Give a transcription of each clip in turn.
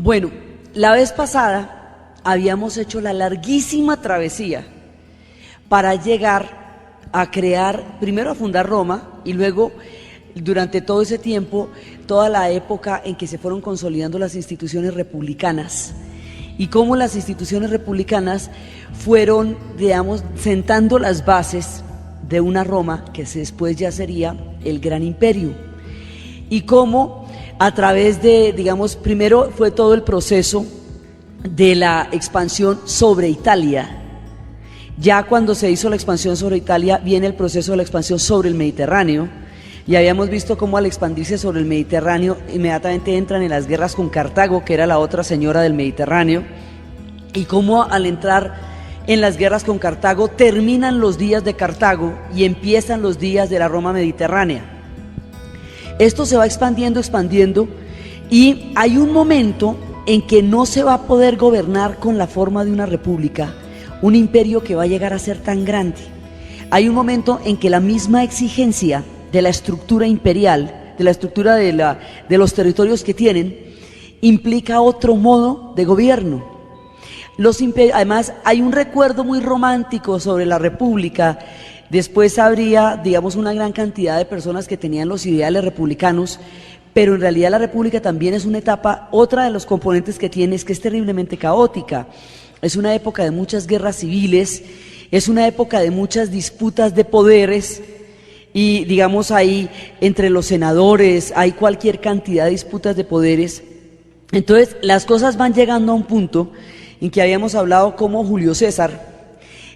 Bueno, la vez pasada habíamos hecho la larguísima travesía para llegar a crear, primero a fundar Roma y luego, durante todo ese tiempo, toda la época en que se fueron consolidando las instituciones republicanas y cómo las instituciones republicanas fueron, digamos, sentando las bases de una Roma que después ya sería el gran imperio, y cómo a través de, digamos, primero fue todo el proceso de la expansión sobre Italia. Ya cuando se hizo la expansión sobre Italia viene el proceso de la expansión sobre el Mediterráneo, y habíamos visto cómo al expandirse sobre el Mediterráneo inmediatamente entran en las guerras con Cartago, que era la otra señora del Mediterráneo, y cómo al entrar en las guerras con Cartago terminan los días de Cartago y empiezan los días de la Roma mediterránea. Esto se va expandiendo y hay un momento en que no se va a poder gobernar con la forma de una república, un imperio que va a llegar a ser tan grande. Hay un momento en que la misma exigencia de la estructura imperial, de la estructura de los territorios que tienen, implica otro modo de gobierno. Además, hay un recuerdo muy romántico sobre la república. Después habría, digamos, una gran cantidad de personas que tenían los ideales republicanos, pero en realidad la república también es una etapa, otra de los componentes que tiene es que es terriblemente caótica. Es una época de muchas guerras civiles, es una época de muchas disputas de poderes, y digamos ahí entre los senadores hay cualquier cantidad de disputas de poderes. Entonces las cosas van llegando a un punto en que habíamos hablado cómo Julio César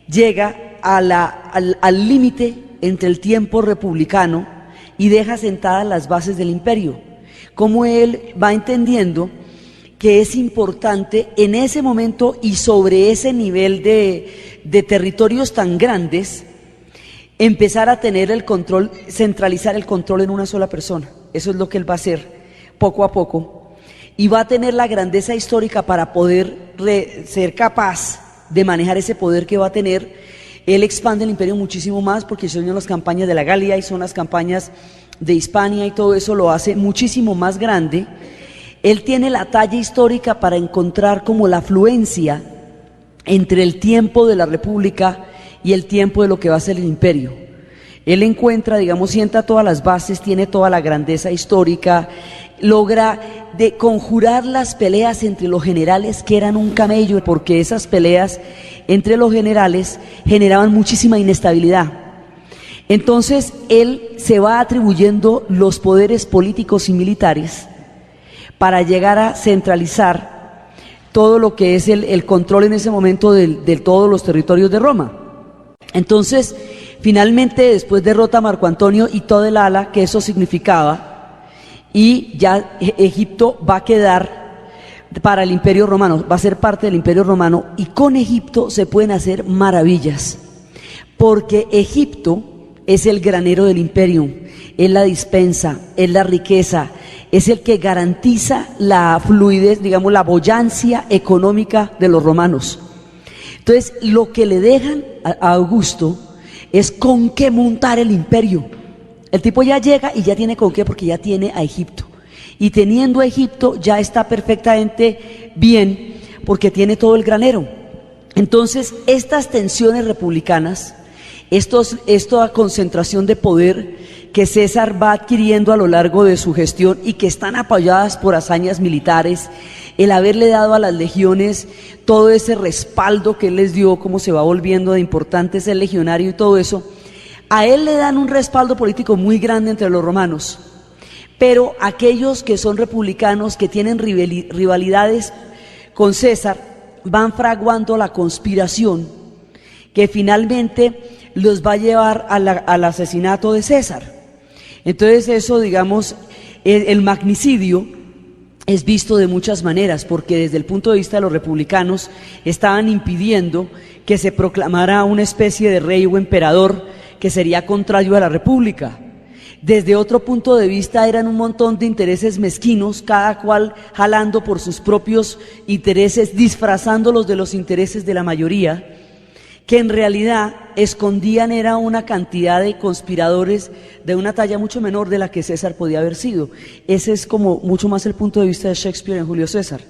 llega al límite entre el tiempo republicano y deja sentadas las bases del imperio, cómo él va entendiendo que es importante en ese momento y sobre ese nivel de territorios tan grandes empezar a tener el control, centralizar el control en una sola persona. Eso es lo que él va a hacer poco a poco, y va a tener la grandeza histórica para poder ser capaz de manejar ese poder que va a tener. Él expande el imperio muchísimo más porque son las campañas de la Galia y son las campañas de Hispania, y todo eso lo hace muchísimo más grande. Él tiene la talla histórica para encontrar como la afluencia entre el tiempo de la república y el tiempo de lo que va a ser el imperio. Él encuentra, digamos, sienta todas las bases, tiene toda la grandeza histórica, logra de conjurar las peleas entre los generales que eran un camello, porque esas peleas entre los generales generaban muchísima inestabilidad. Entonces él se va atribuyendo los poderes políticos y militares para llegar a centralizar todo lo que es el control en ese momento de todos los territorios de Roma. Entonces, finalmente, después derrota a Marco Antonio y todo el ala que eso significaba, y ya Egipto va a quedar para el Imperio Romano, va a ser parte del Imperio Romano, y con Egipto se pueden hacer maravillas, porque Egipto es el granero del imperio, es la dispensa, es la riqueza, es el que garantiza la fluidez, digamos, la boyancia económica de los romanos. Entonces, lo que le dejan a Augusto es con qué montar el imperio. El tipo ya llega y ya tiene con qué, porque ya tiene a Egipto. Y teniendo a Egipto ya está perfectamente bien, porque tiene todo el granero. Entonces, estas tensiones republicanas, esta concentración de poder que César va adquiriendo a lo largo de su gestión y que están apoyadas por hazañas militares, el haberle dado a las legiones todo ese respaldo que él les dio, cómo se va volviendo de importante ser legionario y todo eso, a él le dan un respaldo político muy grande entre los romanos. Pero aquellos que son republicanos, que tienen rivalidades con César, van fraguando la conspiración que finalmente los va a llevar al asesinato de César. Entonces eso, digamos, el magnicidio es visto de muchas maneras, porque desde el punto de vista de los republicanos estaban impidiendo que se proclamara una especie de rey o emperador que sería contrario a la república. Desde otro punto de vista eran un montón de intereses mezquinos, cada cual jalando por sus propios intereses, disfrazándolos de los intereses de la mayoría, que en realidad escondían era una cantidad de conspiradores de una talla mucho menor de la que César podía haber sido. Ese es como mucho más el punto de vista de Shakespeare en Julio César.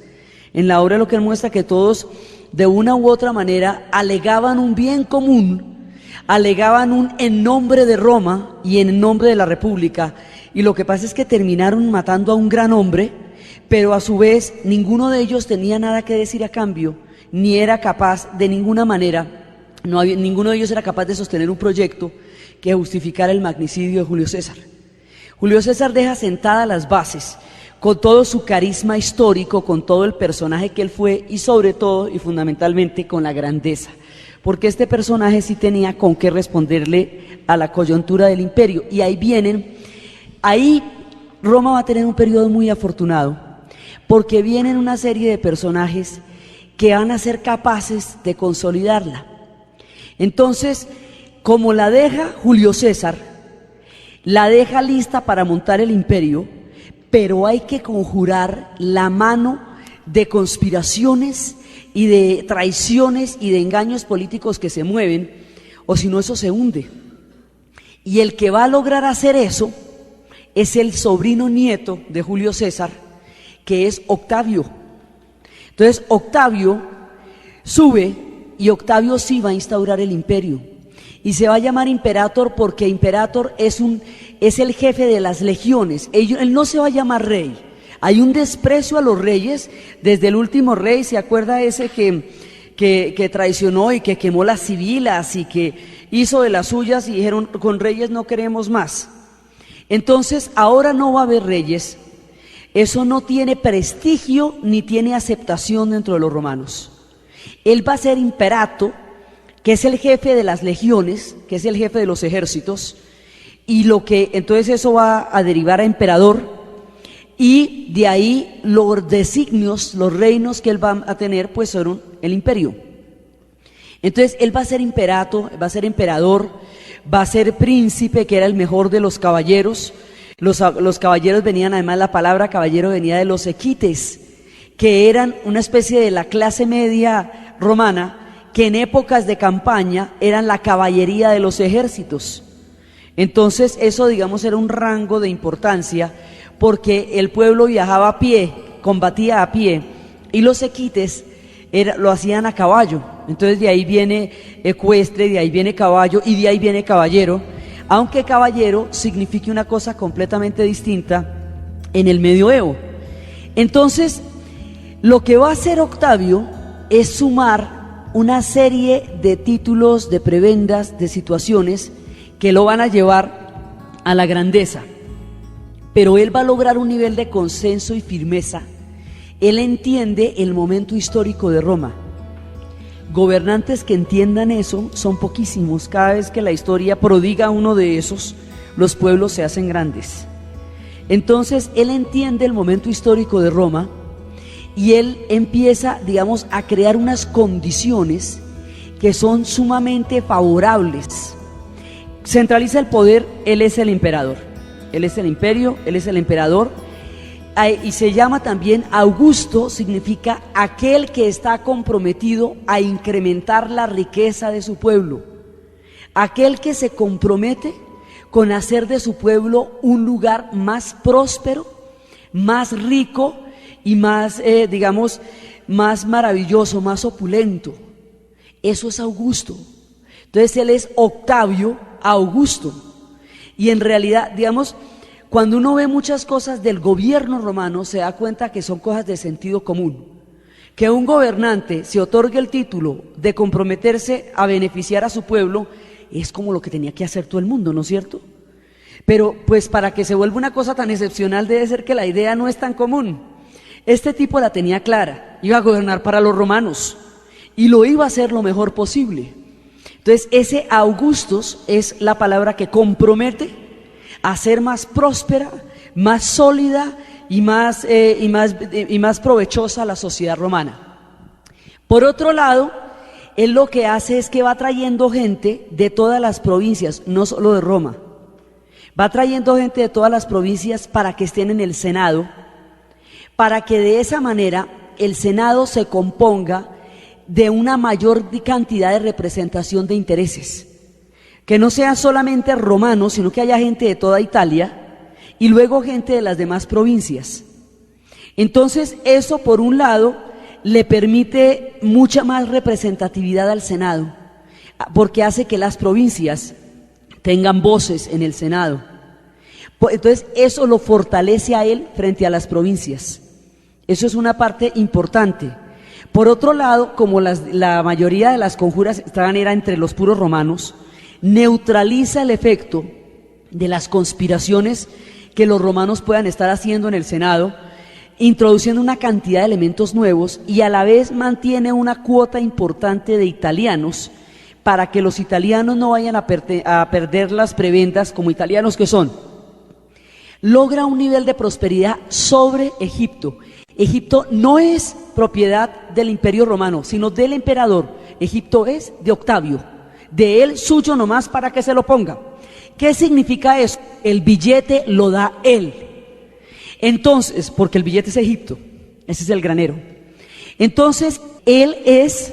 En la obra lo que él muestra que todos de una u otra manera alegaban un bien común, alegaban un en nombre de Roma y en nombre de la República, y lo que pasa es que terminaron matando a un gran hombre, pero a su vez ninguno de ellos tenía nada que decir a cambio, ni era capaz de ninguna manera, ninguno de ellos era capaz de sostener un proyecto que justificara el magnicidio de Julio César. Julio César deja sentadas las bases, con todo su carisma histórico, con todo el personaje que él fue y sobre todo y fundamentalmente con la grandeza, porque este personaje sí tenía con qué responderle a la coyuntura del imperio. Y ahí Roma va a tener un periodo muy afortunado, porque vienen una serie de personajes que van a ser capaces de consolidarla. Entonces, como la deja Julio César, la deja lista para montar el imperio, pero hay que conjurar la mano de conspiraciones y de traiciones y de engaños políticos que se mueven, o si no eso se hunde. Y el que va a lograr hacer eso es el sobrino nieto de Julio César, que es Octavio. Entonces Octavio sube y Octavio sí va a instaurar el imperio. Y se va a llamar Imperator porque Imperator es el jefe de las legiones. Él no se va a llamar rey. Hay un desprecio a los reyes desde el último rey. ¿Se acuerda ese que traicionó y que quemó las sibilas y que hizo de las suyas y dijeron con reyes no queremos más? Entonces ahora no va a haber reyes. Eso no tiene prestigio ni tiene aceptación dentro de los romanos. Él va a ser Imperator, que es el jefe de las legiones, que es el jefe de los ejércitos, y entonces eso va a derivar a emperador, y de ahí los designios, los reinos que él va a tener, pues son el imperio. Entonces él va a ser imperator, va a ser emperador, va a ser príncipe, que era el mejor de los caballeros. Los caballeros venían, además la palabra caballero venía de los equites, que eran una especie de la clase media romana, que en épocas de campaña eran la caballería de los ejércitos. Entonces eso, digamos, era un rango de importancia, porque el pueblo viajaba a pie, combatía a pie, y los equites lo hacían a caballo. Entonces de ahí viene ecuestre, de ahí viene caballo y de ahí viene caballero, aunque caballero signifique una cosa completamente distinta en el medioevo. Entonces lo que va a hacer Octavio es sumar una serie de títulos, de prebendas, de situaciones que lo van a llevar a la grandeza, pero él va a lograr un nivel de consenso y firmeza. Él entiende el momento histórico de Roma. Gobernantes que entiendan eso son poquísimos. Cada vez que la historia prodiga uno de esos, los pueblos se hacen grandes. Entonces él entiende el momento histórico de Roma, y él empieza, digamos, a crear unas condiciones que son sumamente favorables. Centraliza el poder, él es el emperador, él es el imperio, él es el emperador, y se llama también Augusto, significa aquel que está comprometido a incrementar la riqueza de su pueblo, aquel que se compromete con hacer de su pueblo un lugar más próspero, más rico, y más, digamos, más maravilloso, más opulento. Eso es Augusto. Entonces él es Octavio Augusto. Y en realidad, digamos, cuando uno ve muchas cosas del gobierno romano, se da cuenta que son cosas de sentido común. Que un gobernante se otorgue el título de comprometerse a beneficiar a su pueblo, es como lo que tenía que hacer todo el mundo, ¿no es cierto? Pero pues para que se vuelva una cosa tan excepcional debe ser que la idea no es tan común. Este tipo la tenía clara, iba a gobernar para los romanos y lo iba a hacer lo mejor posible. Entonces ese Augustus es la palabra que compromete a ser más próspera, más sólida y más provechosa a la sociedad romana. Por otro lado, él lo que hace es que va trayendo gente de todas las provincias, no solo de Roma. Va trayendo gente de todas las provincias para que estén en el Senado, para que de esa manera el Senado se componga de una mayor cantidad de representación de intereses, que no sean solamente romanos, sino que haya gente de toda Italia y luego gente de las demás provincias. Entonces eso por un lado le permite mucha más representatividad al Senado, porque hace que las provincias tengan voces en el Senado. Entonces eso lo fortalece a él frente a las provincias. Eso es una parte importante. Por otro lado, como la mayoría de las conjuras era entre los puros romanos, neutraliza el efecto de las conspiraciones que los romanos puedan estar haciendo en el Senado, introduciendo una cantidad de elementos nuevos, y a la vez mantiene una cuota importante de italianos para que los italianos no vayan a perder las prebendas como italianos que son. Logra un nivel de prosperidad sobre Egipto. Egipto no es propiedad del Imperio Romano, sino del emperador. Egipto es de Octavio, de él, suyo nomás para que se lo ponga. ¿Qué significa eso? El billete lo da él. Entonces, porque el billete es Egipto, ese es el granero. Entonces, él es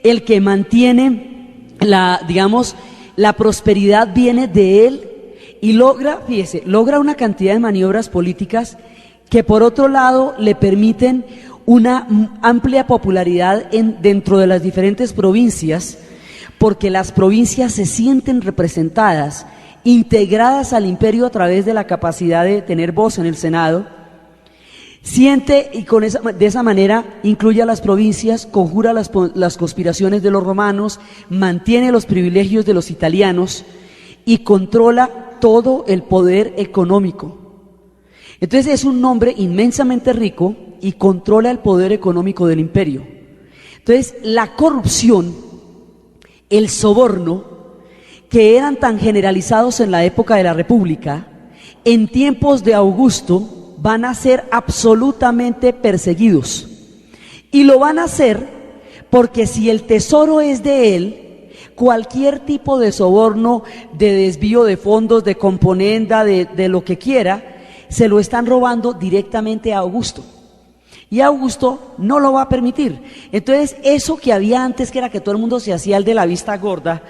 el que mantiene la prosperidad viene de él, y logra una cantidad de maniobras políticas que por otro lado le permiten una amplia popularidad dentro de las diferentes provincias, porque las provincias se sienten representadas, integradas al imperio a través de la capacidad de tener voz en el Senado. Siente y de esa manera incluye a las provincias, conjura las conspiraciones de los romanos, mantiene los privilegios de los italianos y controla todo el poder económico. Entonces es un hombre inmensamente rico y controla el poder económico del imperio. Entonces la corrupción, el soborno, que eran tan generalizados en la época de la República, en tiempos de Augusto van a ser absolutamente perseguidos. Y lo van a hacer porque si el tesoro es de él, cualquier tipo de soborno, de desvío de fondos, de componenda, de lo que quiera, se lo están robando directamente a Augusto. Y Augusto no lo va a permitir. Entonces eso que había antes, que era que todo el mundo se hacía el de la vista gorda,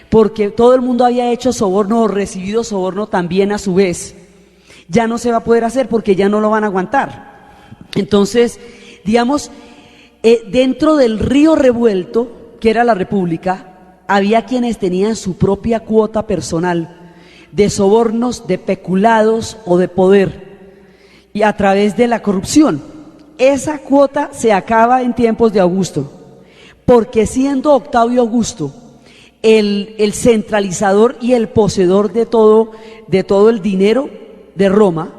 porque todo el mundo había hecho soborno o recibido soborno también a su vez, ya no se va a poder hacer porque ya no lo van a aguantar. Entonces, dentro del río revuelto, que era la República, había quienes tenían su propia cuota personal de sobornos, de peculados o de poder, y a través de la corrupción. Esa cuota se acaba en tiempos de Augusto, porque siendo Octavio Augusto el centralizador y el poseedor de todo el dinero de Roma,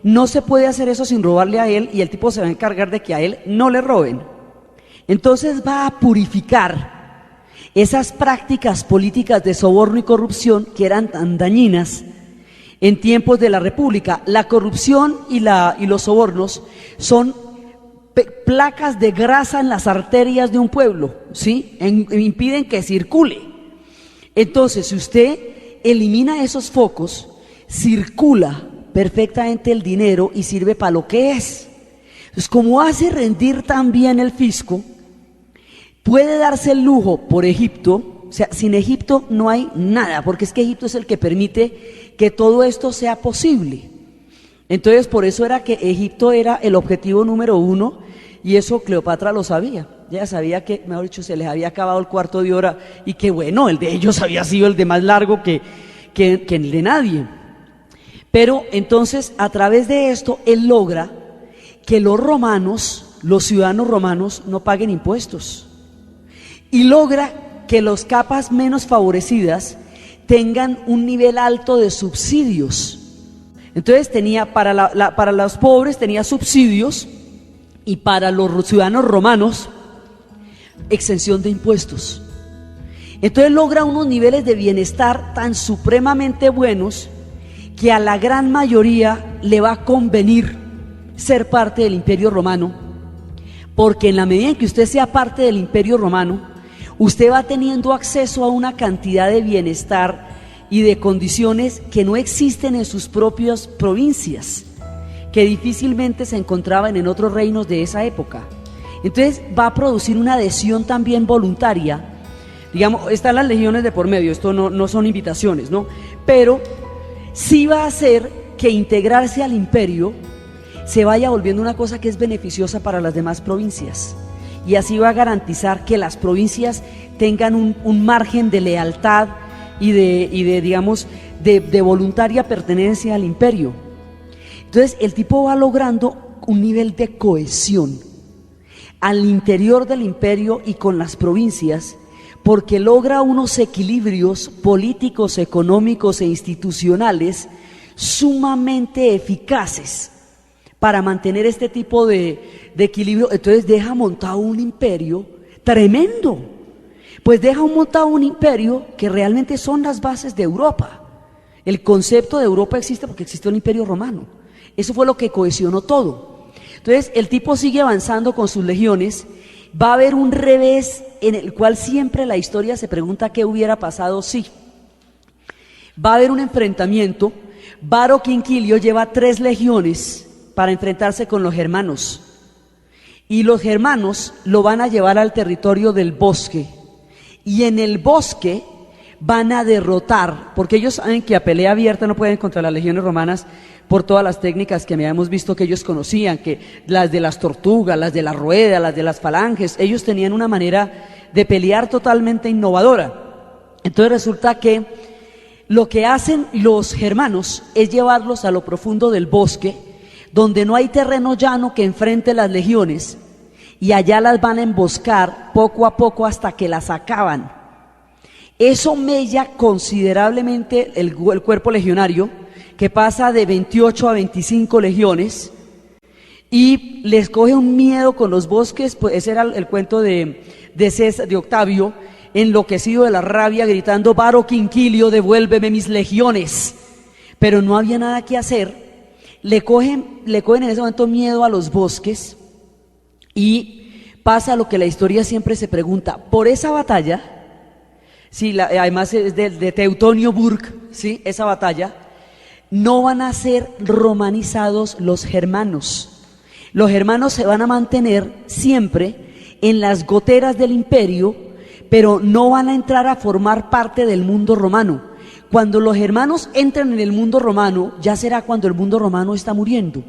no se puede hacer eso sin robarle a él, y el tipo se va a encargar de que a él no le roben. Entonces va a purificar esas prácticas políticas de soborno y corrupción que eran tan dañinas en tiempos de la República. La corrupción y los sobornos son placas de grasa en las arterias de un pueblo, ¿sí? Impiden que circule. Entonces, si usted elimina esos focos, circula perfectamente el dinero y sirve para lo que es. Entonces, como hace rendir tan bien el fisco, puede darse el lujo por Egipto. O sea, sin Egipto no hay nada, porque es que Egipto es el que permite que todo esto sea posible. Entonces, por eso era que Egipto era el objetivo número uno, y eso Cleopatra lo sabía. Ella sabía que, mejor dicho, se les había acabado el cuarto de hora, y que bueno, el de ellos había sido el de más largo que el de nadie. Pero entonces, a través de esto, él logra que los romanos, los ciudadanos romanos, no paguen impuestos. Y logra que las capas menos favorecidas tengan un nivel alto de subsidios. Entonces tenía para los pobres tenía subsidios, y para los ciudadanos romanos exención de impuestos. Entonces logra unos niveles de bienestar tan supremamente buenos que a la gran mayoría le va a convenir ser parte del Imperio Romano, porque en la medida en que usted sea parte del Imperio Romano, usted va teniendo acceso a una cantidad de bienestar y de condiciones que no existen en sus propias provincias, que difícilmente se encontraban en otros reinos de esa época. Entonces va a producir una adhesión también voluntaria. Están las legiones de por medio, esto no son invitaciones, ¿no? Pero sí va a hacer que integrarse al imperio se vaya volviendo una cosa que es beneficiosa para las demás provincias. y así va a garantizar que las provincias tengan un margen de lealtad y digamos, de voluntaria pertenencia al imperio. Entonces el tipo va logrando un nivel de cohesión al interior del imperio y con las provincias, porque logra unos equilibrios políticos, económicos e institucionales sumamente eficaces para mantener este tipo de equilibrio. Entonces deja montado un imperio tremendo, pues deja montado un imperio que realmente son las bases de Europa. El concepto de Europa existe porque existe un imperio romano. Eso fue lo que cohesionó todo. Entonces el tipo sigue avanzando con sus legiones. Va a haber un revés en el cual siempre la historia se pregunta qué hubiera pasado si. Va a haber un enfrentamiento. Varo Quinquilio lleva 3 legiones para enfrentarse con los germanos. Y los germanos lo van a llevar al territorio del bosque. Y en el bosque van a derrotar, porque ellos saben que a pelea abierta no pueden contra las legiones romanas por todas las técnicas que habíamos visto que ellos conocían, que las de las tortugas, las de la rueda, las de las falanges, ellos tenían una manera de pelear totalmente innovadora. Entonces resulta que lo que hacen los germanos es llevarlos a lo profundo del bosque, donde no hay terreno llano que enfrente las legiones, y allá las van a emboscar poco a poco hasta que las acaban. Eso mella considerablemente el cuerpo legionario, que pasa de 28 a 25 legiones, y les coge un miedo con los bosques. Pues ese era el cuento de Octavio, enloquecido de la rabia, gritando: Varo Quinquilio, devuélveme mis legiones. Pero no había nada que hacer. Le cogen en ese momento miedo a los bosques, y pasa lo que la historia siempre se pregunta. Por esa batalla, sí, además es de Teutonio Burg, sí, esa batalla, no van a ser romanizados los germanos. Los germanos se van a mantener siempre en las goteras del imperio, pero no van a entrar a formar parte del mundo romano. Cuando los germanos entren en el mundo romano, ya será cuando el mundo romano está muriendo.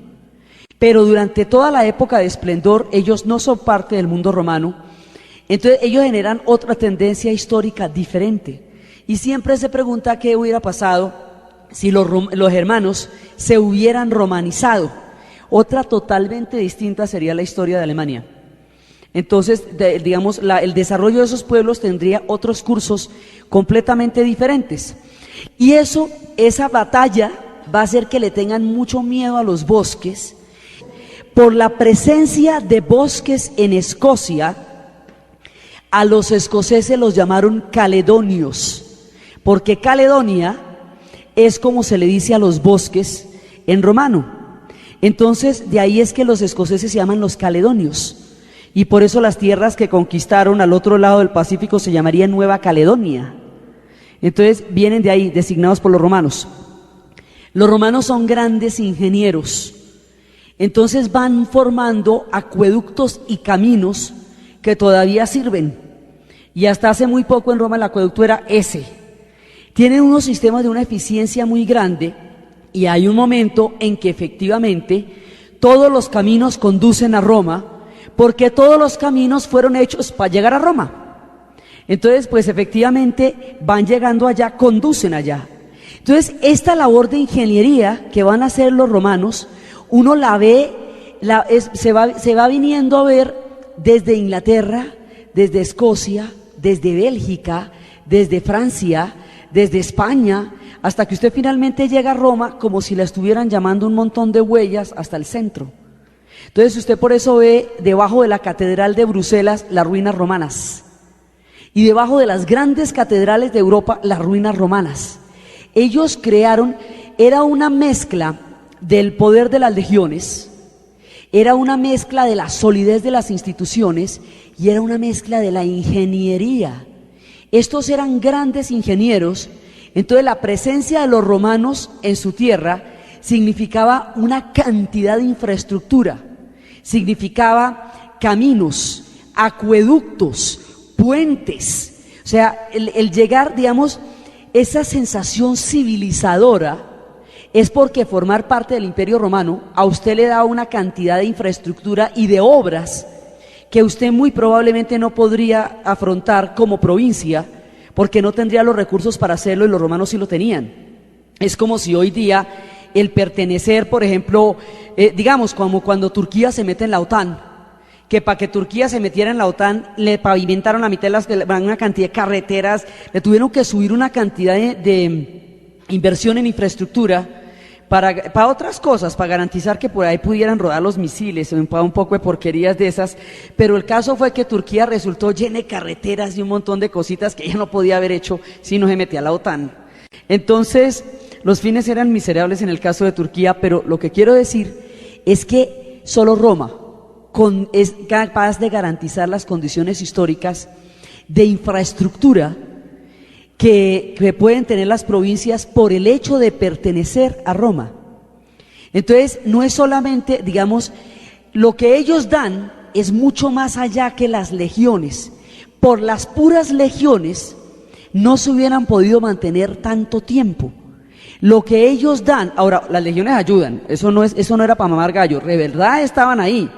Pero durante toda la época de esplendor, ellos no son parte del mundo romano. Entonces ellos generan otra tendencia histórica diferente. Y siempre se pregunta qué hubiera pasado si los germanos se hubieran romanizado. Otra totalmente distinta sería la historia de Alemania. Entonces, digamos, el desarrollo de esos pueblos tendría otros cursos completamente diferentes. Y esa batalla va a hacer que le tengan mucho miedo a los bosques. Por la presencia de bosques en Escocia, a los escoceses los llamaron caledonios, porque Caledonia es como se le dice a los bosques en romano. Entonces de ahí es que los escoceses se llaman los caledonios, y por eso las tierras que conquistaron al otro lado del Pacífico se llamarían Nueva Caledonia. Entonces vienen de ahí, designados por los romanos. Los romanos son grandes ingenieros, entonces van formando acueductos y caminos que todavía sirven, y hasta hace muy poco en Roma el acueducto era ese. Tienen unos sistemas de una eficiencia muy grande, y hay un momento en que efectivamente todos los caminos conducen a Roma, porque todos los caminos fueron hechos para llegar a Roma. Entonces pues efectivamente van llegando allá, conducen allá. Entonces esta labor de ingeniería que van a hacer los romanos, uno la ve, se va viniendo a ver desde Inglaterra, desde Escocia, desde Bélgica, desde Francia, desde España, hasta que usted finalmente llega a Roma, como si la estuvieran llamando un montón de huellas hasta el centro. Entonces usted por eso ve debajo de la catedral de Bruselas las ruinas romanas, y debajo de las grandes catedrales de Europa las ruinas romanas. Ellos crearon, era una mezcla del poder de las legiones, era una mezcla de la solidez de las instituciones, y era una mezcla de la ingeniería. Estos eran grandes ingenieros. Entonces la presencia de los romanos en su tierra significaba una cantidad de infraestructura, significaba caminos, acueductos, puentes. O sea, el llegar, digamos, esa sensación civilizadora es porque formar parte del Imperio Romano a usted le da una cantidad de infraestructura y de obras que usted muy probablemente no podría afrontar como provincia, porque no tendría los recursos para hacerlo y los romanos sí lo tenían. Es como si hoy día el pertenecer, por ejemplo, digamos, como cuando Turquía se mete en la OTAN, que para que Turquía se metiera en la OTAN le pavimentaron la mitad de una cantidad de carreteras, le tuvieron que subir una cantidad de inversión en infraestructura para otras cosas, para garantizar que por ahí pudieran rodar los misiles, para un poco de porquerías de esas, pero el caso fue que Turquía resultó llena de carreteras y un montón de cositas que ella no podía haber hecho si no se metía a la OTAN. Entonces, los fines eran miserables en el caso de Turquía, pero lo que quiero decir es que solo Roma es capaz de garantizar las condiciones históricas de infraestructura que pueden tener las provincias por el hecho de pertenecer a Roma. Entonces, no es solamente, digamos, lo que ellos dan es mucho más allá que las legiones. Por las puras legiones no se hubieran podido mantener tanto tiempo. Lo que ellos dan, ahora, las legiones ayudan, eso no era para mamar gallo, de verdad estaban ahí,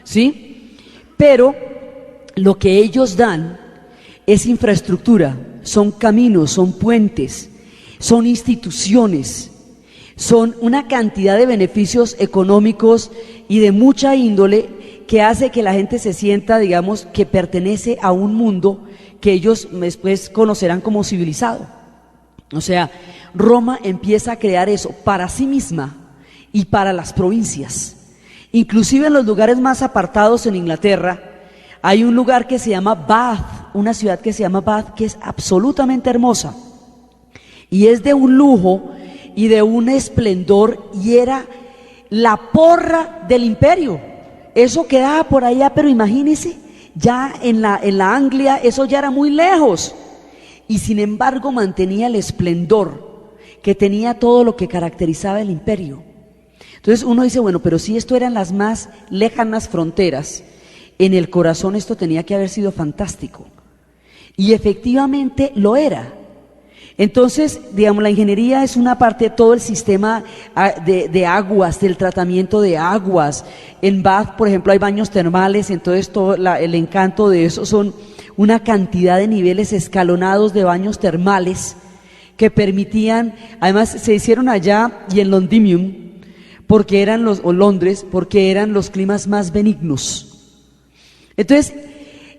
¿sí? Pero lo que ellos dan es infraestructura, son caminos, son puentes, son instituciones, son una cantidad de beneficios económicos y de mucha índole que hace que la gente se sienta, digamos, que pertenece a un mundo que ellos después conocerán como civilizado. O sea, Roma empieza a crear eso para sí misma y para las provincias. Inclusive en los lugares más apartados en Inglaterra, hay un lugar que se llama Bath, una ciudad que se llama Bath, que es absolutamente hermosa. Y es de un lujo y de un esplendor, y era la porra del imperio. Eso quedaba por allá, pero imagínense, ya en la Anglia, eso ya era muy lejos. Y sin embargo mantenía el esplendor que tenía todo lo que caracterizaba el imperio. Entonces uno dice, bueno, pero si esto eran las más lejanas fronteras, en el corazón esto tenía que haber sido fantástico. Y efectivamente lo era. Entonces, digamos, la ingeniería es una parte de todo el sistema de aguas, del tratamiento de aguas. En Bath, por ejemplo, hay baños termales, entonces todo el encanto de eso son una cantidad de niveles escalonados de baños termales que permitían, además se hicieron allá y en Londinium, porque eran Londres, porque eran los climas más benignos. Entonces,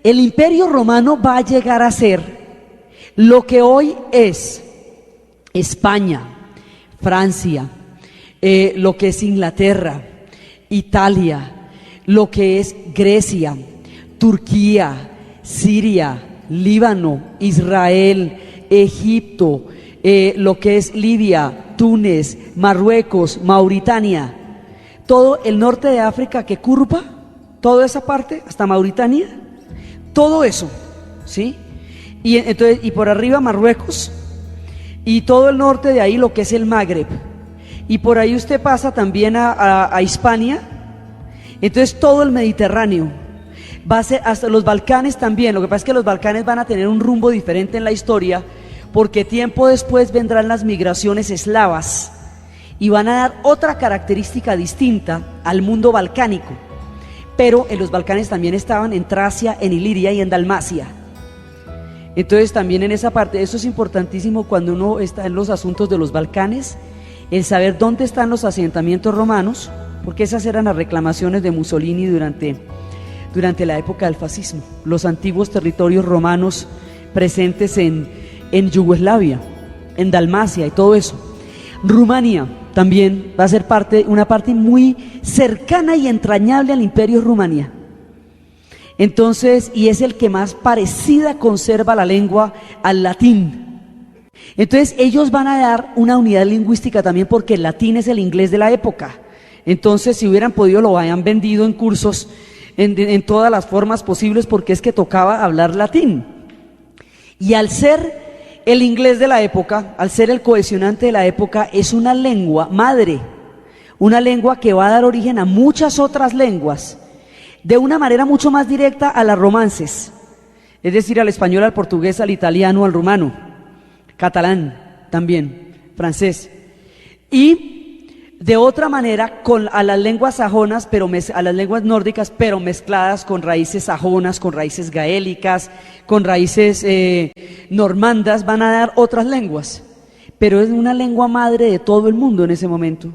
el Imperio Romano va a llegar a ser lo que hoy es España, Francia, lo que es Inglaterra, Italia, lo que es Grecia, Turquía, Siria, Líbano, Israel, Egipto, lo que es Libia, Túnez, Marruecos, Mauritania, todo el norte de África que curva, toda esa parte, hasta Mauritania, todo eso, ¿sí? Y entonces, y por arriba Marruecos, y todo el norte de ahí lo que es el Magreb, y por ahí usted pasa también a Hispania, entonces todo el Mediterráneo, va a ser hasta los Balcanes también. Lo que pasa es que los Balcanes van a tener un rumbo diferente en la historia, porque tiempo después vendrán las migraciones eslavas, y van a dar otra característica distinta al mundo balcánico. Pero en los Balcanes también estaban en Tracia, en Iliria y en Dalmacia. Entonces también en esa parte, eso es importantísimo cuando uno está en los asuntos de los Balcanes, el saber dónde están los asentamientos romanos, porque esas eran las reclamaciones de Mussolini durante la época del fascismo, los antiguos territorios romanos presentes en Yugoslavia, en Dalmacia y todo eso. Rumania también va a ser una parte muy cercana y entrañable al Imperio Rumania. Entonces, y es el que más parecida conserva la lengua al latín. Entonces, ellos van a dar una unidad lingüística también, porque el latín es el inglés de la época. Entonces, si hubieran podido, lo habían vendido en cursos en todas las formas posibles, porque es que tocaba hablar latín. Y al ser el inglés de la época, al ser el cohesionante de la época, es una lengua madre, una lengua que va a dar origen a muchas otras lenguas, de una manera mucho más directa a las romances, es decir, al español, al portugués, al italiano, al rumano, catalán también, francés. Y de otra manera a las lenguas sajonas, a las lenguas nórdicas, pero mezcladas con raíces sajonas, con raíces gaélicas, con raíces normandas, van a dar otras lenguas, pero es una lengua madre de todo el mundo en ese momento.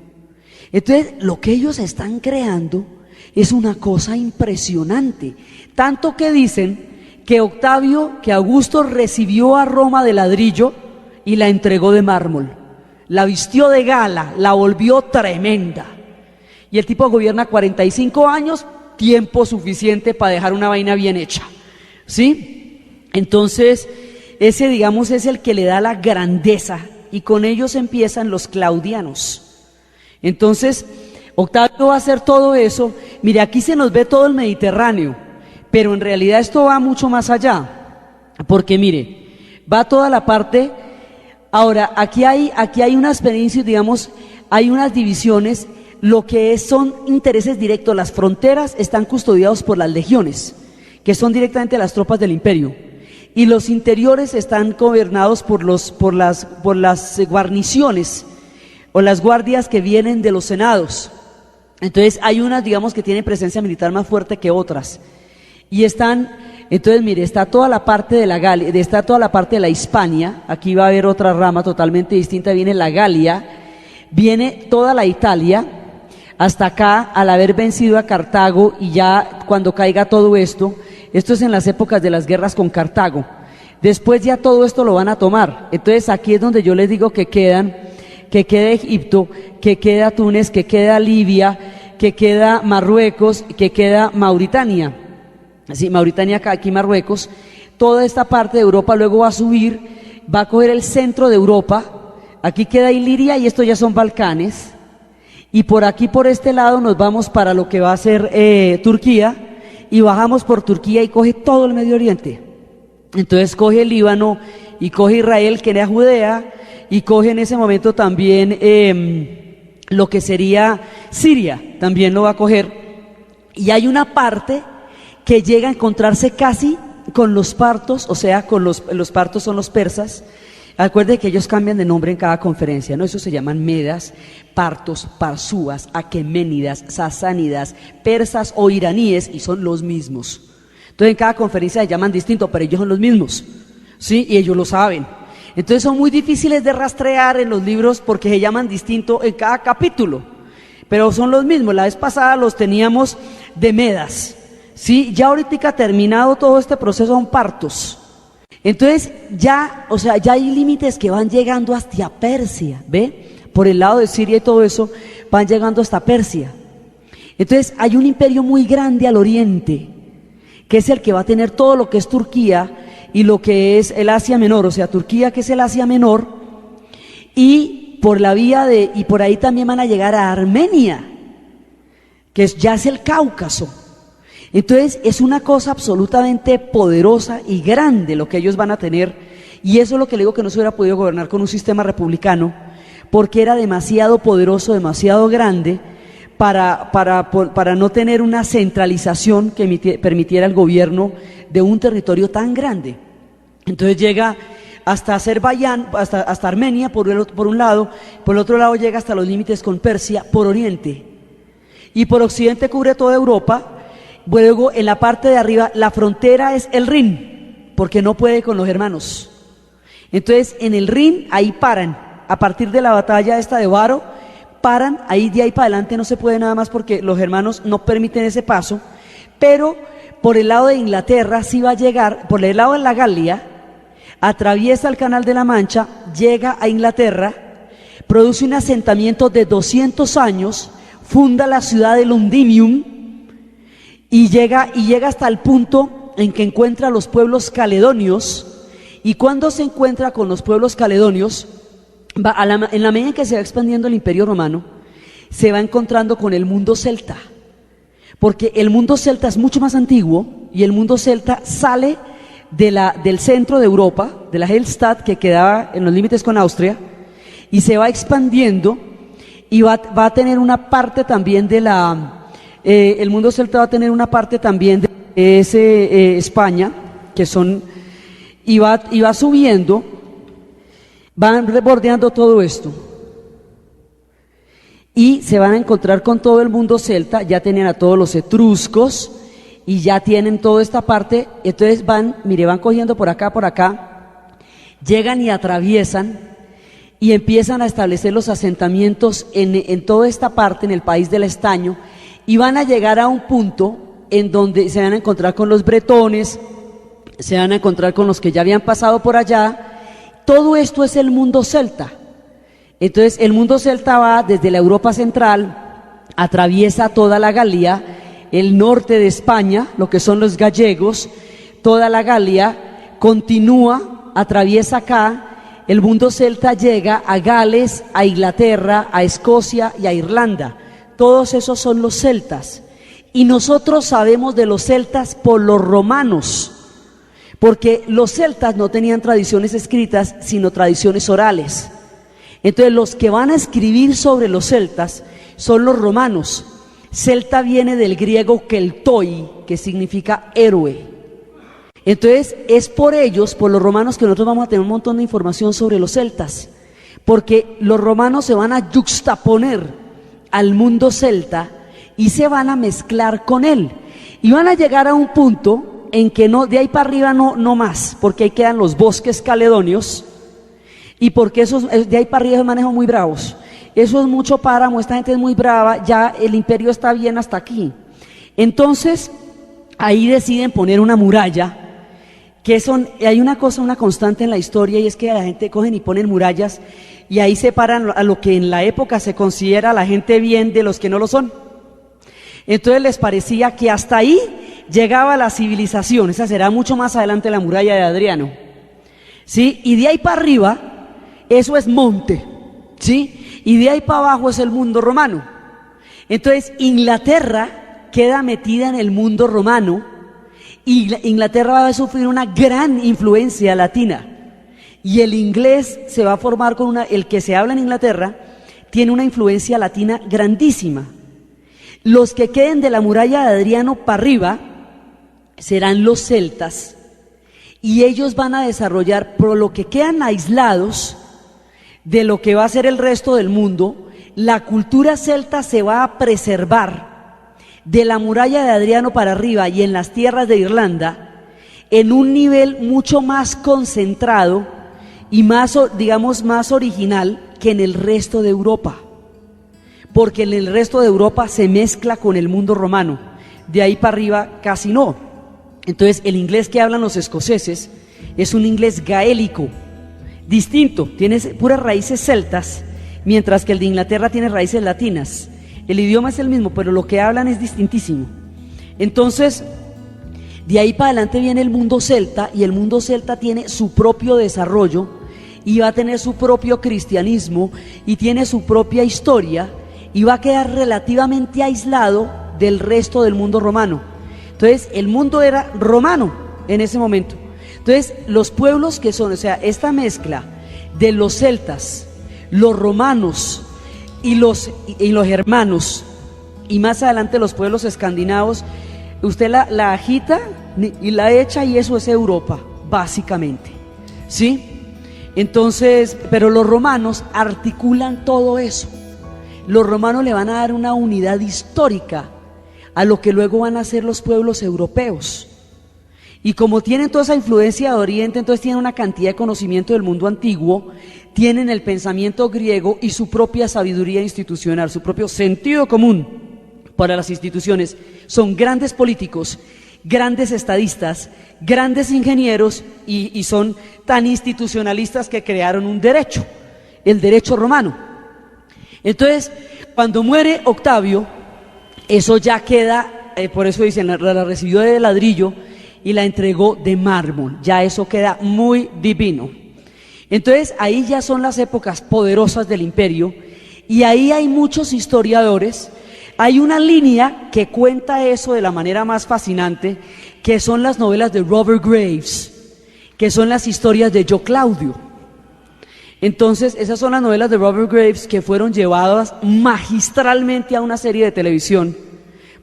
Entonces, lo que ellos están creando es una cosa impresionante, tanto que dicen que Augusto recibió a Roma de ladrillo y la entregó de mármol. La vistió de gala, la volvió tremenda. Y el tipo gobierna 45 años, tiempo suficiente para dejar una vaina bien hecha, ¿sí? Entonces, ese, digamos, es el que le da la grandeza, y con ellos empiezan los claudianos. Entonces, Octavio va a hacer todo eso. Mire, aquí se nos ve todo el Mediterráneo, pero en realidad esto va mucho más allá, porque mire, va toda la parte. Ahora, aquí hay unas penínsulas, digamos, hay unas divisiones, lo que son intereses directos. Las fronteras están custodiados por las legiones, que son directamente las tropas del imperio, y los interiores están gobernados por las guarniciones o las guardias que vienen de los senados. Entonces hay unas, digamos, que tienen presencia militar más fuerte que otras, y entonces mire, está toda la parte de la Galia, está toda la parte de la Hispania. Aquí va a haber otra rama totalmente distinta, viene la Galia, viene toda la Italia, hasta acá, al haber vencido a Cartago, y ya cuando caiga todo esto es en las épocas de las guerras con Cartago. Después ya todo esto lo van a tomar. Entonces aquí es donde yo les digo que queda Egipto, que queda Túnez, que queda Libia, que queda Marruecos, que queda Mauritania. Sí, Mauritania, aquí Marruecos. Toda esta parte de Europa luego va a subir, va a coger el centro de Europa. Aquí queda Iliria, y esto ya son Balcanes. Y por aquí, por este lado, nos vamos para lo que va a ser Turquía, y bajamos por Turquía y coge todo el Medio Oriente. Entonces coge el Líbano y coge Israel, que era Judea, y coge en ese momento también lo que sería Siria, también lo va a coger. Y hay una parte que llega a encontrarse casi con los partos, o sea, con los partos son los persas. Acuérdense que ellos cambian de nombre en cada conferencia, ¿no? Eso se llaman medas, partos, parsúas, aqueménidas, sasánidas, persas o iraníes, y son los mismos. Entonces en cada conferencia se llaman distinto, pero ellos son los mismos, ¿sí? Y ellos lo saben. Entonces son muy difíciles de rastrear en los libros porque se llaman distinto en cada capítulo, pero son los mismos. La vez pasada los teníamos de medas, ¿sí? Ya ahorita terminado todo este proceso son partos. Entonces ya, o sea, ya hay límites que van llegando hasta Persia, ¿ve? Por el lado de Siria y todo eso, van llegando hasta Persia. Entonces hay un imperio muy grande al oriente, que es el que va a tener todo lo que es Turquía y lo que es el Asia Menor, o sea, Turquía, que es el Asia Menor, y por ahí también van a llegar a Armenia, que ya es el Cáucaso. Entonces es una cosa absolutamente poderosa y grande lo que ellos van a tener, y eso es lo que le digo, que no se hubiera podido gobernar con un sistema republicano, porque era demasiado poderoso, demasiado grande para no tener una centralización que permitiera el gobierno de un territorio tan grande. Entonces llega hasta Azerbaiyán, hasta Armenia por un lado, por el otro lado llega hasta los límites con Persia por oriente, y por occidente cubre toda Europa. Luego en la parte de arriba la frontera es el Rin, porque no puede con los hermanos. Entonces en el Rin ahí paran, a partir de la batalla esta de Varo, paran, ahí de ahí para adelante no se puede nada más porque los hermanos no permiten ese paso. Pero por el lado de Inglaterra sí va a llegar, por el lado de la Galia, atraviesa el Canal de la Mancha, llega a Inglaterra, produce un asentamiento de 200 años, funda la ciudad de Londinium, y llega hasta el punto en que encuentra a los pueblos caledonios. Y cuando se encuentra con los pueblos caledonios, en la medida en que se va expandiendo el Imperio Romano, se va encontrando con el mundo celta, porque el mundo celta es mucho más antiguo, y el mundo celta sale del centro de Europa, de la Hellstatt, que quedaba en los límites con Austria, y se va expandiendo, y va a tener una parte también el mundo celta va a tener una parte también de España, y va subiendo, van bordeando todo esto. y se van a encontrar con todo el mundo celta. Ya tenían a todos los etruscos y ya tienen toda esta parte. Entonces van cogiendo por acá, llegan y atraviesan y empiezan a establecer los asentamientos en toda esta parte, en el país del estaño, y van a llegar a un punto en donde se van a encontrar con los bretones, se van a encontrar con los que ya habían pasado por allá. Todo esto es el mundo celta. Entonces el mundo celta va desde la Europa central, atraviesa toda la Galia, el norte de España, lo que son los gallegos, toda la Galia, continúa, atraviesa acá, el mundo celta llega a Gales, a Inglaterra, a Escocia y a Irlanda. Todos esos son los celtas. Y nosotros sabemos de los celtas por los romanos, porque los celtas no tenían tradiciones escritas, sino tradiciones orales. Entonces los que van a escribir sobre los celtas son los romanos. Celta viene del griego keltoi, que significa héroe. Entonces es por ellos, por los romanos, que nosotros vamos a tener un montón de información sobre los celtas, porque los romanos se van a yuxtaponer al mundo celta y se van a mezclar con él, y van a llegar a un punto en que no, de ahí para arriba no más, porque ahí quedan los bosques caledonios, y porque esos, de ahí para arriba se manejan muy bravos. Eso es mucho páramo, esta gente es muy brava, ya el imperio está bien hasta aquí. Entonces ahí deciden poner una muralla, hay una constante en la historia, y es que la gente cogen y ponen murallas, y ahí separan a lo que en la época se considera la gente bien de los que no lo son. Entonces les parecía que hasta ahí llegaba la civilización. Esa será mucho más adelante, la muralla de Adriano, ¿sí? Y de ahí para arriba, eso es monte, ¿sí? Y de ahí para abajo es el mundo romano. Entonces Inglaterra queda metida en el mundo romano, y Inglaterra va a sufrir una gran influencia latina, y el inglés se va a formar con el que se habla en Inglaterra tiene una influencia latina grandísima. Los que queden de la muralla de Adriano para arriba serán los celtas, y ellos van a desarrollar, por lo que quedan aislados de lo que va a ser el resto del mundo, la cultura celta se va a preservar de la muralla de Adriano para arriba y en las tierras de Irlanda en un nivel mucho más concentrado y más, digamos, más original que en el resto de Europa, porque en el resto de Europa se mezcla con el mundo romano, de ahí para arriba casi no. Entonces el inglés que hablan los escoceses es un inglés gaélico, distinto, tiene puras raíces celtas, mientras que el de Inglaterra tiene raíces latinas. El idioma es el mismo, pero lo que hablan es distintísimo. Entonces, de ahí para adelante viene el mundo celta, y el mundo celta tiene su propio desarrollo, y va a tener su propio cristianismo, y tiene su propia historia, y va a quedar relativamente aislado del resto del mundo romano. Entonces, el mundo era romano en ese momento. Entonces, los pueblos que son, o sea, esta mezcla de los celtas, los romanos y los germanos, y más adelante los pueblos escandinavos, usted la agita y la echa, y eso es Europa, básicamente, ¿sí? Entonces, pero los romanos articulan todo eso. Los romanos le van a dar una unidad histórica a lo que luego van a ser los pueblos europeos. Y como tienen toda esa influencia de Oriente, entonces tienen una cantidad de conocimiento del mundo antiguo, tienen el pensamiento griego y su propia sabiduría institucional, su propio sentido común para las instituciones. Son grandes políticos, grandes estadistas, grandes ingenieros, y son tan institucionalistas que crearon un derecho, el derecho romano. Entonces, cuando muere Octavio, eso ya queda, por eso dicen, la recibió de ladrillo y la entregó de mármol, ya eso queda muy divino. Entonces ahí ya son las épocas poderosas del imperio, y ahí hay muchos historiadores. Hay una línea que cuenta eso de la manera más fascinante, que son las novelas de Robert Graves, que son las historias de Yo Claudio. Entonces esas son las novelas de Robert Graves que fueron llevadas magistralmente a una serie de televisión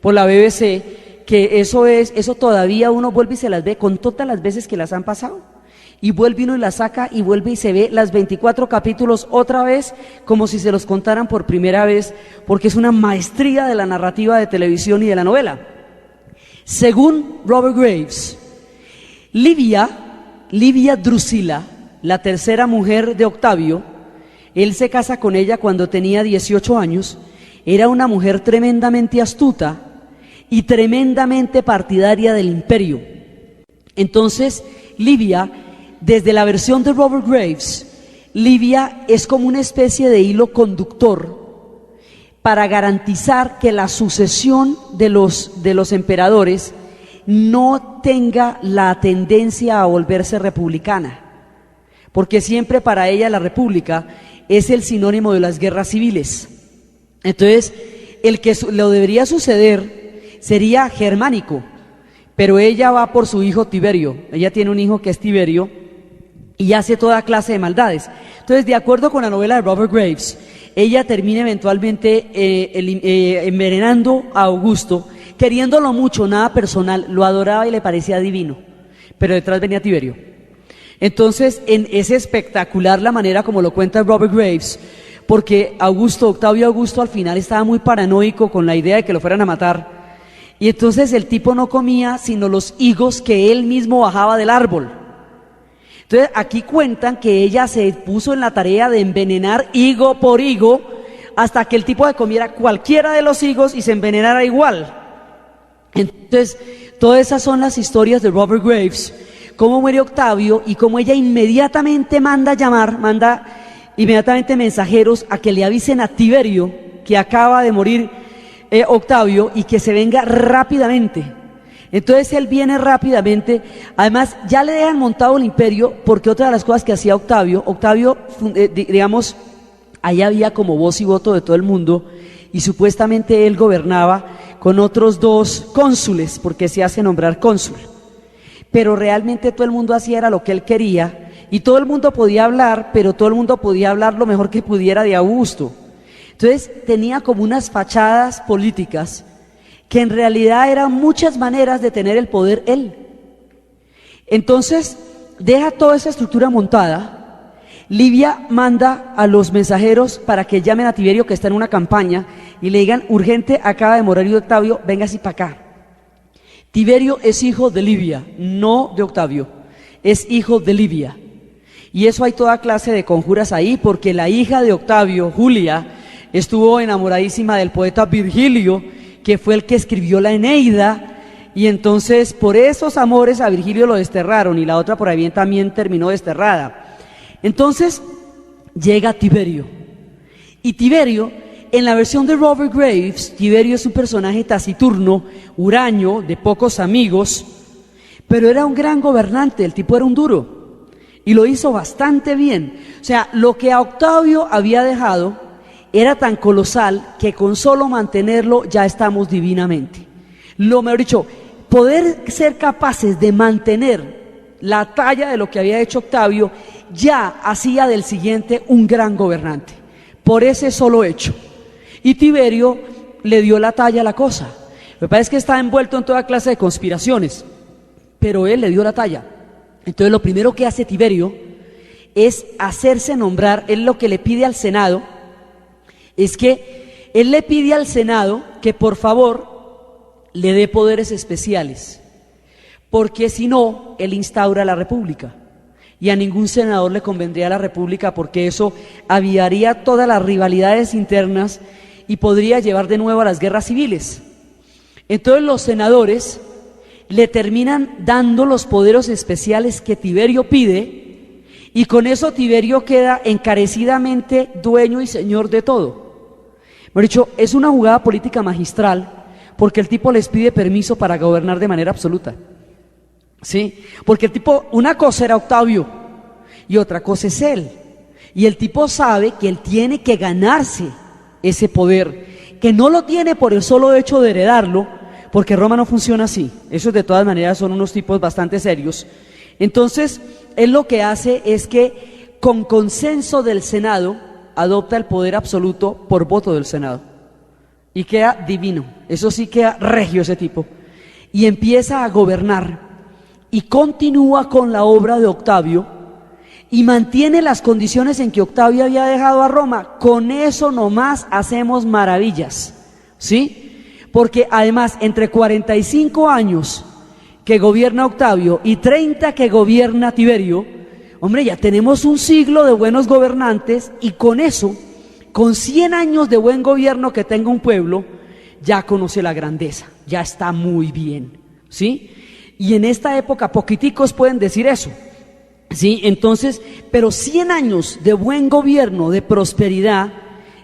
por la BBC, que eso todavía uno vuelve y se las ve con todas las veces que las han pasado, y vuelve uno y la saca y vuelve y se ve las 24 capítulos otra vez como si se los contaran por primera vez, porque es una maestría de la narrativa de televisión y de la novela. Según Robert Graves, Livia Drusilla, la tercera mujer de Octavio, él se casa con ella cuando tenía 18 años, era una mujer tremendamente astuta y tremendamente partidaria del imperio. Entonces, Livia, desde la versión de Robert Graves, Livia es como una especie de hilo conductor para garantizar que la sucesión de los emperadores no tenga la tendencia a volverse republicana, porque siempre para ella la república es el sinónimo de las guerras civiles. Entonces, el que lo debería suceder sería Germánico, pero ella va por su hijo Tiberio. Ella tiene un hijo que es Tiberio y hace toda clase de maldades. Entonces, de acuerdo con la novela de Robert Graves, ella termina eventualmente envenenando a Augusto, queriéndolo mucho, nada personal, lo adoraba y le parecía divino, pero detrás venía Tiberio. Entonces, es espectacular la manera como lo cuenta Robert Graves, porque Octavio Augusto al final estaba muy paranoico con la idea de que lo fueran a matar, y entonces el tipo no comía sino los higos que él mismo bajaba del árbol. Entonces aquí cuentan que ella se puso en la tarea de envenenar higo por higo hasta que el tipo se comiera cualquiera de los higos y se envenenara igual. Entonces, todas esas son las historias de Robert Graves, cómo muere Octavio y cómo ella inmediatamente manda inmediatamente mensajeros a que le avisen a Tiberio que acaba de morir Octavio y que se venga rápidamente. Entonces él viene rápidamente, además ya le dejan montado el imperio, porque otra de las cosas que hacía Octavio, digamos, ahí había como voz y voto de todo el mundo, y supuestamente él gobernaba con otros 2 cónsules, porque se hace nombrar cónsul, pero realmente todo el mundo hacía era lo que él quería, y todo el mundo podía hablar, pero todo el mundo podía hablar lo mejor que pudiera de Augusto. Entonces tenía como unas fachadas políticas que en realidad eran muchas maneras de tener el poder él. Entonces deja toda esa estructura montada. Livia manda a los mensajeros para que llamen a Tiberio, que está en una campaña, y le digan: urgente, acaba de morir Octavio, véngase para acá. Tiberio es hijo de Livia, no de Octavio, es hijo de Livia. Y eso hay toda clase de conjuras ahí, porque la hija de Octavio, Julia, estuvo enamoradísima del poeta Virgilio, que fue el que escribió la Eneida, y entonces por esos amores a Virgilio lo desterraron, y la otra por ahí bien también terminó desterrada. Entonces llega Tiberio, y Tiberio, en la versión de Robert Graves, Tiberio es un personaje taciturno, huraño, de pocos amigos, pero era un gran gobernante, el tipo era un duro, y lo hizo bastante bien. O sea, lo que a Octavio había dejado era tan colosal que con solo mantenerlo ya estamos divinamente. Lo mejor dicho, poder ser capaces de mantener la talla de lo que había hecho Octavio ya hacía del siguiente un gran gobernante, por ese solo hecho. Y Tiberio le dio la talla a la cosa. Lo que pasa es que está envuelto en toda clase de conspiraciones, pero él le dio la talla. Entonces lo primero que hace Tiberio es hacerse nombrar. Él lo que le pide al Senado es que él le pide al Senado que por favor le dé poderes especiales, porque si no, él instaura la república, y a ningún senador le convendría la república, porque eso avivaría todas las rivalidades internas y podría llevar de nuevo a las guerras civiles. Entonces los senadores le terminan dando los poderes especiales que Tiberio pide, y con eso Tiberio queda encarecidamente dueño y señor de todo. Mejor dicho, es una jugada política magistral, porque el tipo les pide permiso para gobernar de manera absoluta. ¿Sí? Porque el tipo, una cosa era Octavio y otra cosa es él. Y el tipo sabe que él tiene que ganarse ese poder, que no lo tiene por el solo hecho de heredarlo, porque Roma no funciona así. Esos de todas maneras son unos tipos bastante serios. Entonces, él lo que hace es que con consenso del Senado adopta el poder absoluto por voto del Senado. Y queda divino, eso sí queda regio ese tipo. Y empieza a gobernar. y continúa con la obra de Octavio y mantiene las condiciones en que Octavio había dejado a Roma, con eso nomás hacemos maravillas, ¿sí? Porque además entre 45 años que gobierna Octavio y 30 que gobierna Tiberio, hombre, ya tenemos un siglo de buenos gobernantes, y con eso, con 100 años de buen gobierno que tenga un pueblo, ya conoce la grandeza, ya está muy bien, ¿sí? Y en esta época poquiticos pueden decir eso, ¿sí? Entonces, pero 100 años de buen gobierno, de prosperidad,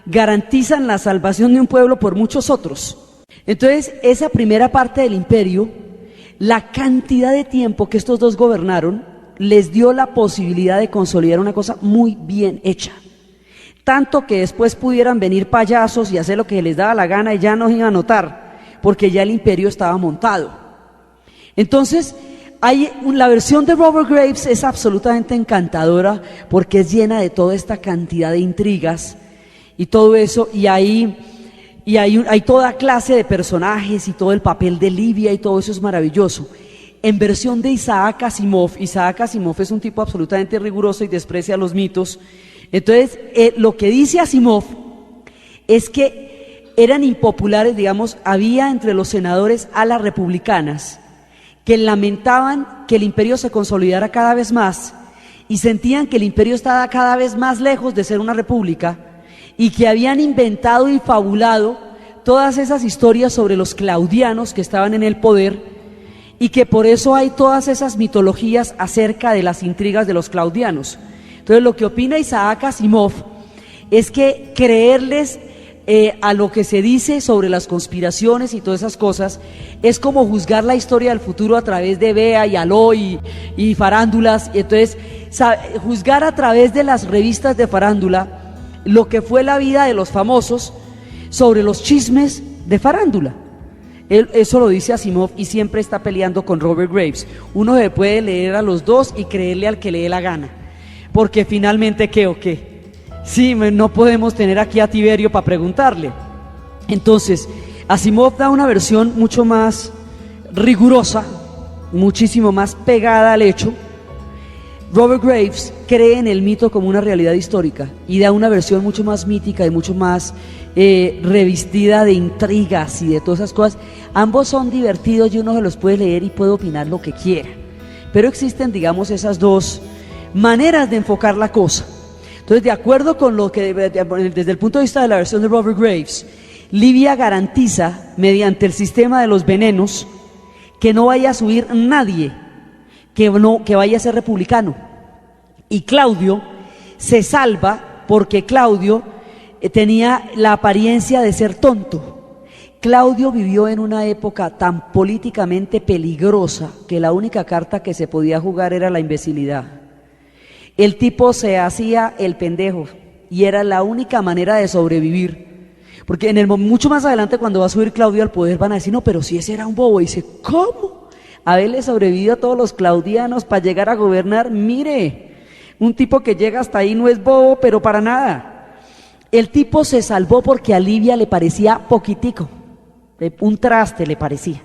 garantizan la salvación de un pueblo por muchos otros. Entonces, esa primera parte del imperio, la cantidad de tiempo que estos dos gobernaron, les dio la posibilidad de consolidar una cosa muy bien hecha. Tanto que después pudieran venir payasos y hacer lo que les daba la gana y ya no iban a notar, porque ya el imperio estaba montado. Entonces, la versión de Robert Graves es absolutamente encantadora porque es llena de toda esta cantidad de intrigas y todo eso, y hay toda clase de personajes y todo el papel de Livia y todo eso es maravilloso. En versión de Isaac Asimov es un tipo absolutamente riguroso y desprecia los mitos. Entonces, lo que dice Asimov es que eran impopulares, digamos, había entre los senadores alas republicanas que lamentaban que el imperio se consolidara cada vez más y sentían que el imperio estaba cada vez más lejos de ser una república, y que habían inventado y fabulado todas esas historias sobre los claudianos que estaban en el poder, y que por eso hay todas esas mitologías acerca de las intrigas de los claudianos. Entonces, lo que opina Isaac Asimov es que creerles a lo que se dice sobre las conspiraciones y todas esas cosas es como juzgar la historia del futuro a través de Bea y Aló y farándulas. Y entonces, juzgar a través de las revistas de farándula lo que fue la vida de los famosos sobre los chismes de farándula. Eso lo dice Asimov, y siempre está peleando con Robert Graves. Uno se puede leer a los dos y creerle al que le dé la gana, porque finalmente, ¿qué o qué? Sí, no podemos tener aquí a Tiberio para preguntarle. Entonces, Asimov da una versión mucho más rigurosa, muchísimo más pegada al hecho. Robert Graves cree en el mito como una realidad histórica y da una versión mucho más mítica y mucho más revestida de intrigas y de todas esas cosas. Ambos son divertidos y uno se los puede leer y puede opinar lo que quiera, pero existen, digamos, esas dos maneras de enfocar la cosa. Entonces, de acuerdo con lo que, desde el punto de vista de la versión de Robert Graves, Livia garantiza, mediante el sistema de los venenos, que no vaya a subir nadie que vaya a ser republicano, y Claudio se salva porque Claudio tenía la apariencia de ser tonto. Claudio vivió en una época tan políticamente peligrosa que la única carta que se podía jugar era la imbecilidad. El tipo se hacía el pendejo y era la única manera de sobrevivir, porque mucho más adelante, cuando va a subir Claudio al poder, van a decir: no, pero si ese era un bobo. Y dice: ¿cómo? Haberle sobrevivido a todos los claudianos para llegar a gobernar. Mire, un tipo que llega hasta ahí no es bobo, pero para nada. El tipo se salvó porque a Livia le parecía poquitico, un traste le parecía.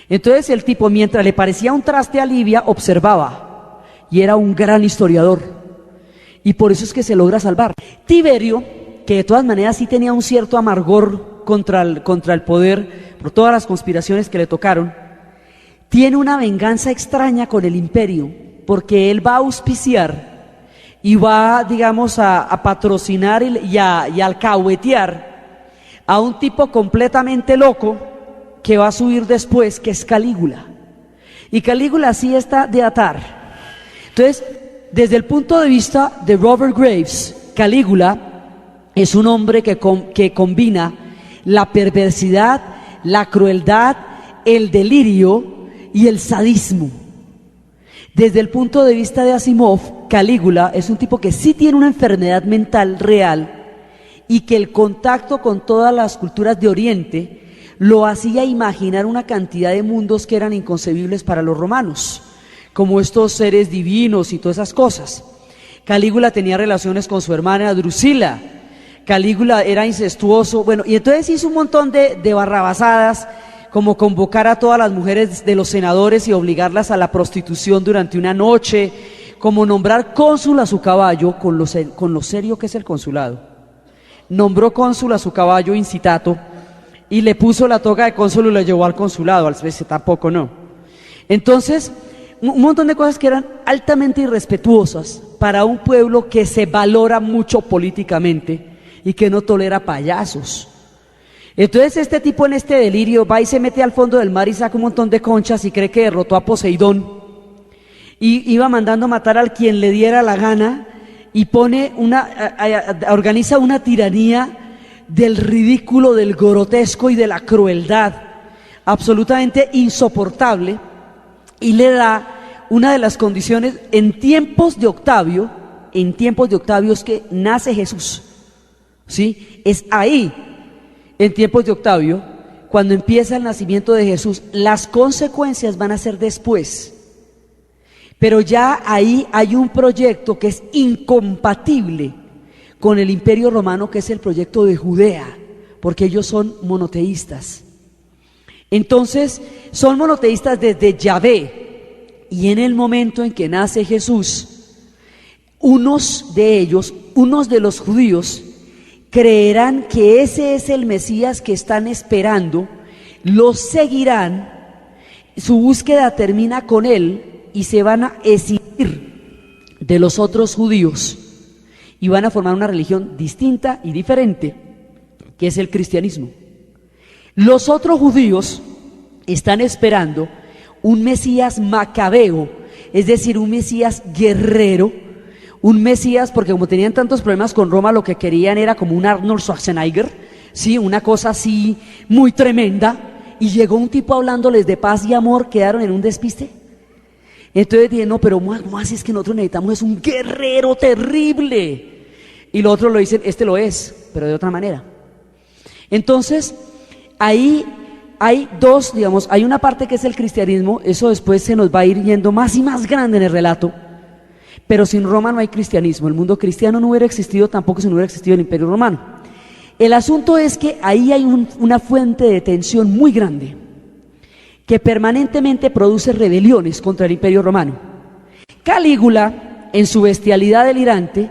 Entonces el tipo, mientras le parecía un traste a Livia, observaba, y era un gran historiador, y por eso es que se logra salvar. Tiberio, que de todas maneras sí tenía un cierto amargor contra el poder por todas las conspiraciones que le tocaron, tiene una venganza extraña con el imperio, porque él va a auspiciar y va, digamos, a patrocinar y a alcahuetear a un tipo completamente loco que va a subir después, que es Calígula. Y Calígula sí está de atar. Entonces, desde el punto de vista de Robert Graves, Calígula es un hombre que combina la perversidad, la crueldad, el delirio y el sadismo. Desde el punto de vista de Asimov, Calígula es un tipo que sí tiene una enfermedad mental real, y que el contacto con todas las culturas de Oriente lo hacía imaginar una cantidad de mundos que eran inconcebibles para los romanos, como estos seres divinos y todas esas cosas. Calígula tenía relaciones con su hermana Drusila. Calígula era incestuoso, bueno, y entonces hizo un montón de barrabasadas como convocar a todas las mujeres de los senadores y obligarlas a la prostitución durante una noche, como nombrar cónsul a su caballo, con lo serio que es el consulado. Nombró cónsul a su caballo incitato y le puso la toga de cónsul y lo llevó al consulado, al veces tampoco no. Entonces, un montón de cosas que eran altamente irrespetuosas para un pueblo que se valora mucho políticamente y que no tolera payasos. Entonces este tipo en este delirio va y se mete al fondo del mar y saca un montón de conchas y cree que derrotó a Poseidón y iba mandando matar al quien le diera la gana y organiza una tiranía del ridículo, del grotesco y de la crueldad absolutamente insoportable, y le da una de las condiciones en tiempos de Octavio es que nace Jesús, ¿sí? Es ahí, en tiempos de Octavio, cuando empieza el nacimiento de Jesús. Las consecuencias van a ser después, pero ya ahí hay un proyecto que es incompatible con el Imperio Romano, que es el proyecto de Judea, porque ellos son monoteístas. Entonces, son monoteístas desde Yahvé, y en el momento en que nace Jesús, unos de los judíos, creerán que ese es el Mesías que están esperando, lo seguirán, su búsqueda termina con él y se van a escindir de los otros judíos y van a formar una religión distinta y diferente, que es el cristianismo. Los otros judíos están esperando un Mesías macabeo, es decir, un Mesías guerrero, un Mesías, porque como tenían tantos problemas con Roma, lo que querían era como un Arnold Schwarzenegger, ¿sí? Una cosa así muy tremenda, y llegó un tipo hablándoles de paz y amor, quedaron en un despiste. Entonces dije, no, pero ¿cómo así es que nosotros necesitamos? Es un guerrero terrible. Y los otros lo dicen, este lo es, pero de otra manera. Entonces, ahí hay dos, digamos, hay una parte que es el cristianismo, eso después se nos va a ir yendo más y más grande en el relato, pero sin Roma no hay cristianismo, el mundo cristiano no hubiera existido tampoco si no hubiera existido el Imperio Romano. El asunto es que ahí hay una fuente de tensión muy grande, que permanentemente produce rebeliones contra el Imperio Romano. Calígula, en su bestialidad delirante,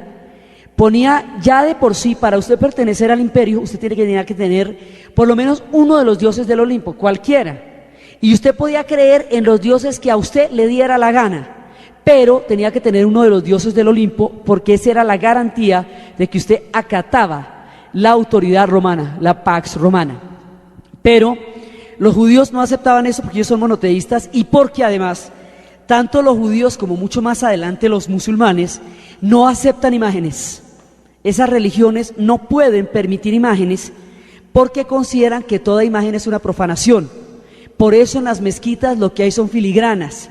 ponía ya de por sí, para usted pertenecer al imperio, usted tenía que tener por lo menos uno de los dioses del Olimpo, cualquiera. Y usted podía creer en los dioses que a usted le diera la gana, pero tenía que tener uno de los dioses del Olimpo, porque esa era la garantía de que usted acataba la autoridad romana, la pax romana. Pero los judíos no aceptaban eso porque ellos son monoteístas y porque además tanto los judíos como mucho más adelante los musulmanes no aceptan imágenes. Esas religiones no pueden permitir imágenes porque consideran que toda imagen es una profanación. Por eso en las mezquitas lo que hay son filigranas.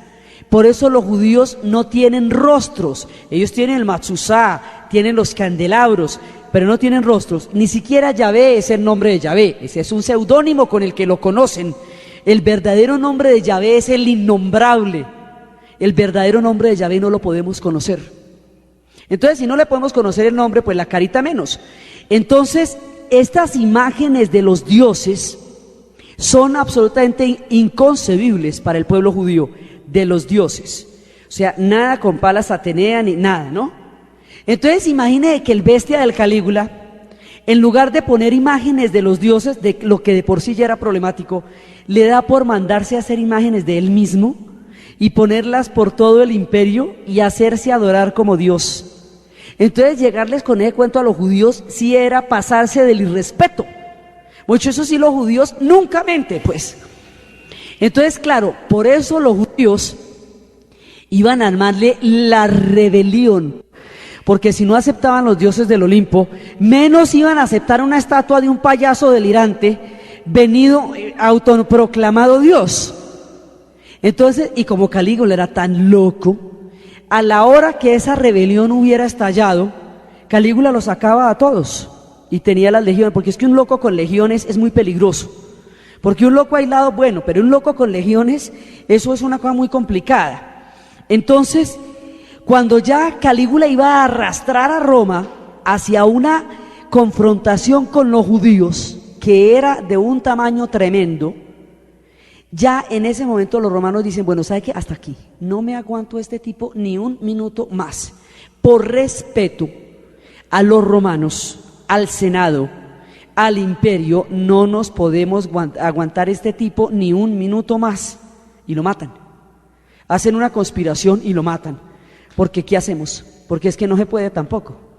Por eso los judíos no tienen rostros. Ellos tienen el matzuzá, tienen los candelabros, pero no tienen rostros. Ni siquiera Yahvé es el nombre de Yahvé, ese es un seudónimo con el que lo conocen. El verdadero nombre de Yahvé es el innombrable. El verdadero nombre de Yahvé no lo podemos conocer. Entonces, si no le podemos conocer el nombre, pues la carita menos. Entonces, estas imágenes de los dioses son absolutamente inconcebibles para el pueblo judío, de los dioses. O sea, nada con palas Atenea ni nada, ¿no? Entonces, imagine que el bestia del Calígula, en lugar de poner imágenes de los dioses, de lo que de por sí ya era problemático, le da por mandarse a hacer imágenes de él mismo y ponerlas por todo el imperio y hacerse adorar como Dios. Entonces llegarles con ese cuento a los judíos sí era pasarse del irrespeto. Mucho eso sí los judíos nunca mente, pues. Entonces, claro, por eso los judíos iban a armarle la rebelión, porque si no aceptaban los dioses del Olimpo, menos iban a aceptar una estatua de un payaso delirante venido autoproclamado Dios. Entonces, y como Calígula era tan loco, a la hora que esa rebelión hubiera estallado, Calígula los sacaba a todos y tenía las legiones, porque es que un loco con legiones es muy peligroso, porque un loco aislado, bueno, pero un loco con legiones, eso es una cosa muy complicada. Entonces, cuando ya Calígula iba a arrastrar a Roma hacia una confrontación con los judíos, que era de un tamaño tremendo, Ya en ese momento los romanos dicen, bueno, ¿sabe qué? Hasta aquí, no me aguanto a este tipo ni un minuto más. Por respeto a los romanos, al Senado, al imperio, no nos podemos aguantar este tipo ni un minuto más. Y lo matan. Hacen una conspiración y lo matan. Porque ¿qué hacemos? Porque es que no se puede tampoco.